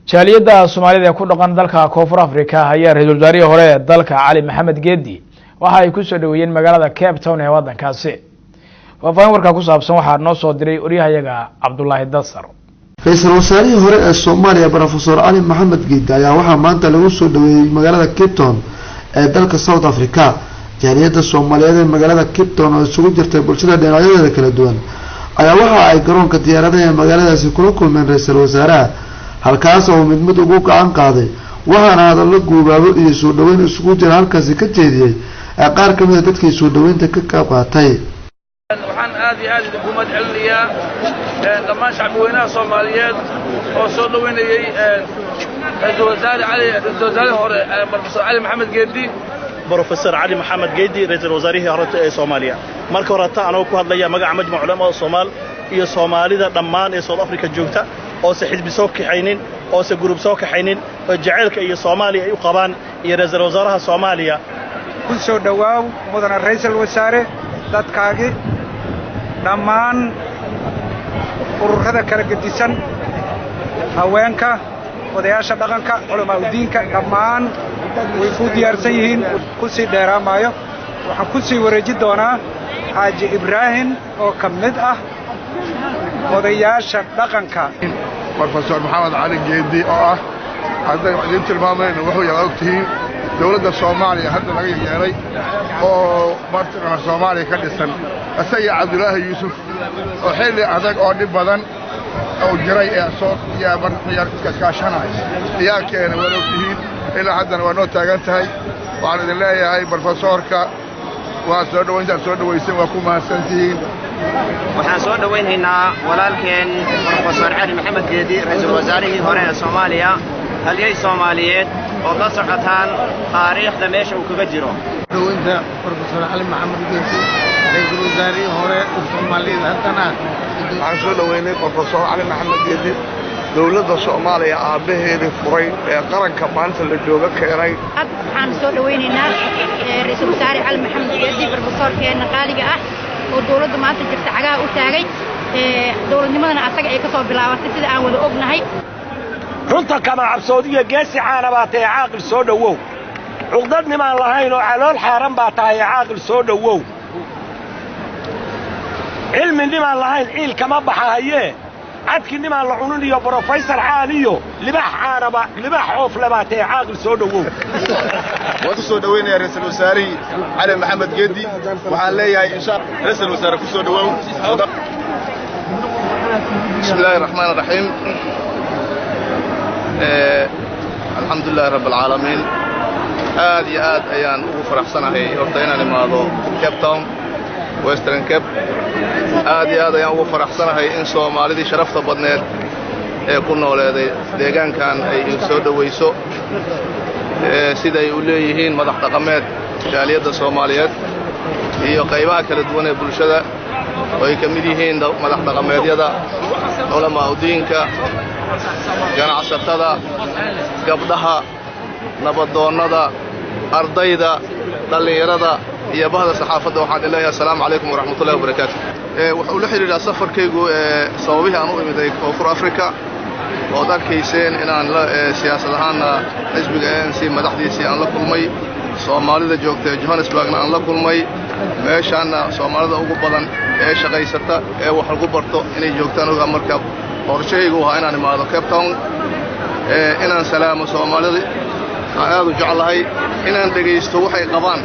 jaaliyadda Soomaalida ku dhaqan dalka Koonfur Afrika ayaa ra'iisul wasaarihii hore dalka Cali Maxamed Geedi waxa ay ku soo dhaweeyeen magaalada Cape Town ee wadankaasi. Wafaan warka ku saabsan waxa noo soo diray wariyahayaga Cabdullaahi Dasar. ra'iisul wasaarihii hore ee Soomaaliya Professor Cali Maxamed Geedi ayaa waxa maanta lagu soo dhaweeyay magaalada Cape Town ee dalka South Africa. jaaliyadda Soomaaliyeed ee magaalada Cape Town oo isugu jirtay bulshada dhinacyadeeda kala duwan ayaa waxa ay garoonka diyaaradaha ee magaaladaasi kula kulmeen ra'iisul wasaaraha halkaas oo mid ugu gacan qaaday waxaana hadallo guubaabo iyo soo dhaweyn isugu jira halkaasi ka jeediyay qaar ka mid ah dadkii soo dhaweynta ka qayb qaatay. waxaan aad iyo aad ugu mahadcelinayaa dhammaan shacabweynaha Soomaaliyeed oo soo dhaweynayay ra'iisul wasaarihii hore Professor Cali Maxamed Geedi. Professor Cali Maxamed Geedi ra'iisul wasaarihii hore ee Soomaaliya marka hore taan ku hadlaya magaca majmuuc culamo Soomaal iyo Soomaalida dhammaan ee South Africa joogta oo si xisbi soo kaxaynin oo si group soo kaxaynin oo jaceelka iyo Soomaaliya ay u qabaan iyo ra'iisul wasaaraha Soomaaliya ku soo dhawaaw mudane ra'iisul wasaare dadkaagi dhammaan ururada kala gedisan haweenka odayaasha dhaqanka culimada diinka dhammaan way ku diyaarsan yihiin ku sii dheeraamayo waxaan ku sii wareejin doonaa Xaaji Ibraahim oo kamid ah odayaasha dhaqanka Professor Maxamed Cali Geedi oo ah hadda idin tilmaamayna wuxuu yahay ogtihiin dawladda Soomaaliya hadda laga yeelay oo martana Soomaaliya ka dhisan asaya Cabdullaahi Yuusuf oo xilli adag oo dhib badan oo jiray ee soo yaaban ciyaarta kaashanay ayaa keenay wada ogtihiin ilaa haddana waa noo taagan tahay waxaan idin leeyahay professorka waa soo dhaweysay waa ku mahadsantihiin. waxaan soo dhaweynaynaa walaalkeen Professor Cali Maxamed Geedi ra'iisul wasaarihii hore ee Soomaaliya halyay Soomaaliyeed oo la socotaan taariikhda meesha uu kaga jiro. dhaweynta Professor Cali Maxamed Geedi ra'iisul wasaarihii hore ee Soomaaliya haddana waxaan soo dhaweynay Professor Cali Maxamed Geedi dawladda Soomaaliya aabaheedii furay ee qaranka maanta la jooga keenay. waxaan soo dhaweynaynaa ra'iisul wasaare Cali Maxamed Geedi professorkeena qaaliga ah oo dawladda maanta jirta cagaha u taagay dawladnimadana asaga ay ka soo bilaabatay sida aan wada ognahay. runta kama cabsoodiga geesi caanabaatay caaqil soo dhawow cuqdad nimaan lahayn oo calool xaaran baa tahay caaqil soo dhawow cilmi nimaan lahayn ciil kama baxahaye cadki nimaan la cunin iyo Professor Cali libax caanaba libax oof labaatay caaqil soo dhawow waan soo dhaweynaa ra'iisul wasaarihi Cali Maxamed Geedi waxaan leeyahay insha Allah ra'iisul wasaare ku soo dhawow. bismillaahir rahmaanir rahiim alxamdulillahi rabbil caalamiin aad iyo aad ayaan ugu faraxsanahay horta inaan imaado Cape Town Western Cape aad iyo aad ayaan ugu faraxsanahay in Soomaalidii sharafta badneed ee ku nooleeday deegaankan ay soo dhaweyso siday u leeyihiin madax dhaqameed jaaliyadda Soomaaliyeed iyo qaybaha kala duwan ee bulshada oo ay ka mid yihiin madax dhaqameedyada culamaa diinka ganacsatada gabdhaha nabadoonnada ardayda dhalinyarada iyo bahda saxaafadda waxaan leeyahay assalaamu calaykum waraxmatullaahi wabarakaatuh. wuxuu la xiriiraa safarkaygu sababihii aan u imiday Koonfur Afrika oo arkayseen inaan siyaasad ahaanna xisbiga ANC madaxdiisii aan la kulmay Soomaalida joogta Johannesburgna aan la kulmay meeshaana Soomaalida ugu badan ee shaqaysata ee wax lagu barto inay joogtaan oga marka qorshaygu waa inaan imaado Cape Town inaan salaamo Soomaalida aad u jeclahay inaan dhageysto waxay qabaan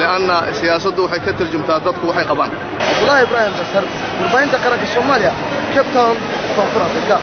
لأن سياسته waxay ka tarjumtaa dadku waxay qabaan. Cabdullaahi Ibraahim Dasar warbaahinta qaranka Soomaaliya Cape Town Koonfur Afrika.